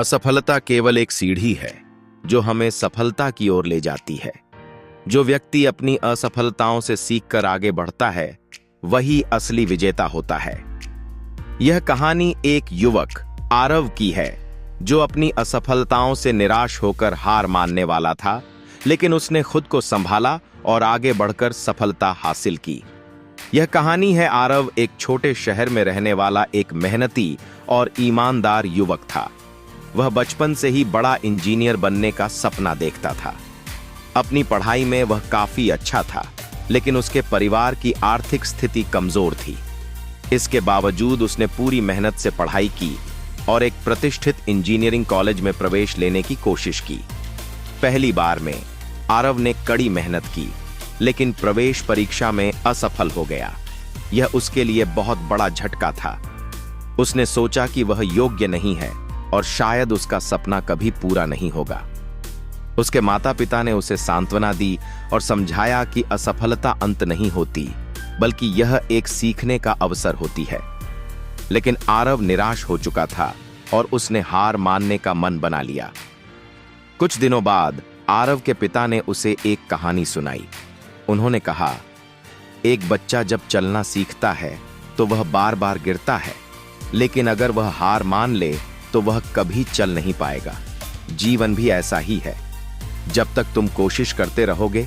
असफलता केवल एक सीढ़ी है जो हमें सफलता की ओर ले जाती है। जो व्यक्ति अपनी असफलताओं से सीखकर आगे बढ़ता है वही असली विजेता होता है। यह कहानी एक युवक आरव की है जो अपनी असफलताओं से निराश होकर हार मानने वाला था, लेकिन उसने खुद को संभाला और आगे बढ़कर सफलता हासिल की। यह कहानी है आरव एक छोटे शहर में रहने वाला एक मेहनती और ईमानदार युवक था। वह बचपन से ही बड़ा इंजीनियर बनने का सपना देखता था। अपनी पढ़ाई में वह काफी अच्छा था, लेकिन उसके परिवार की आर्थिक स्थिति कमजोर थी। इसके बावजूद उसने पूरी मेहनत से पढ़ाई की और एक प्रतिष्ठित इंजीनियरिंग कॉलेज में प्रवेश लेने की कोशिश की। पहली बार में आरव ने कड़ी मेहनत की, लेकिन प्रवेश परीक्षा में असफल हो गया। यह उसके लिए बहुत बड़ा झटका था। उसने सोचा कि वह योग्य नहीं है और शायद उसका सपना कभी पूरा नहीं होगा। उसके माता पिता ने उसे सांत्वना दी और समझाया कि असफलता अंत नहीं होती, बल्कि यह एक सीखने का अवसर होती है। लेकिन आरव निराश हो चुका था और उसने हार मानने का मन बना लिया। कुछ दिनों बाद आरव के पिता ने उसे एक कहानी सुनाई। उन्होंने कहा, एक बच्चा जब चलना सीखता है तो वह बार बार गिरता है, लेकिन अगर वह हार मान ले तो वह कभी चल नहीं पाएगा। जीवन भी ऐसा ही है। जब तक तुम कोशिश करते रहोगे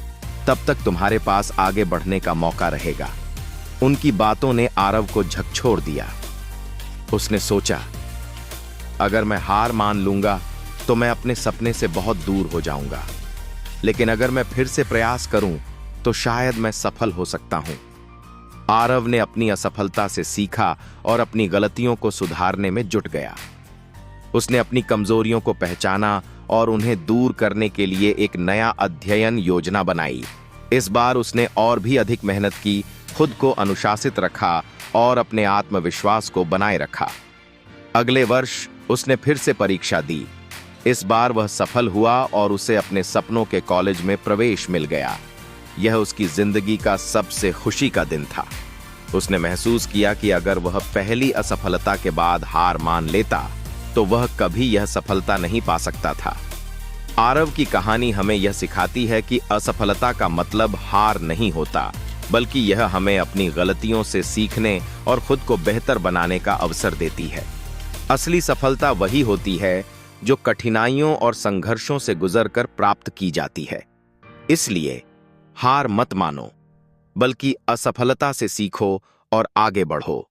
तब तक तुम्हारे पास आगे बढ़ने का मौका रहेगा। उनकी बातों ने आरव को झकझोर दिया। उसने सोचा, अगर मैं हार मान लूंगा तो मैं अपने सपने से बहुत दूर हो जाऊंगा, लेकिन अगर मैं फिर से प्रयास करूं तो शायद मैं सफल हो सकता हूं। आरव ने अपनी असफलता से सीखा और अपनी गलतियों को सुधारने में जुट गया। उसने अपनी कमजोरियों को पहचाना और उन्हें दूर करने के लिए एक नया अध्ययन योजना बनाई। इस बार उसने और भी अधिक मेहनत की, खुद को अनुशासित रखा और अपने आत्मविश्वास को बनाए रखा। अगले वर्ष उसने फिर से परीक्षा दी। इस बार वह सफल हुआ और उसे अपने सपनों के कॉलेज में प्रवेश मिल गया। यह उसकी जिंदगी का सबसे खुशी का दिन था। उसने महसूस किया कि अगर वह पहली असफलता के बाद हार मान लेता तो वह कभी यह सफलता नहीं पा सकता था। आरव की कहानी हमें यह सिखाती है कि असफलता का मतलब हार नहीं होता, बल्कि यह हमें अपनी गलतियों से सीखने और खुद को बेहतर बनाने का अवसर देती है। असली सफलता वही होती है जो कठिनाइयों और संघर्षों से गुजरकर प्राप्त की जाती है। इसलिए हार मत मानो, बल्कि असफलता से सीखो और आगे बढ़ो।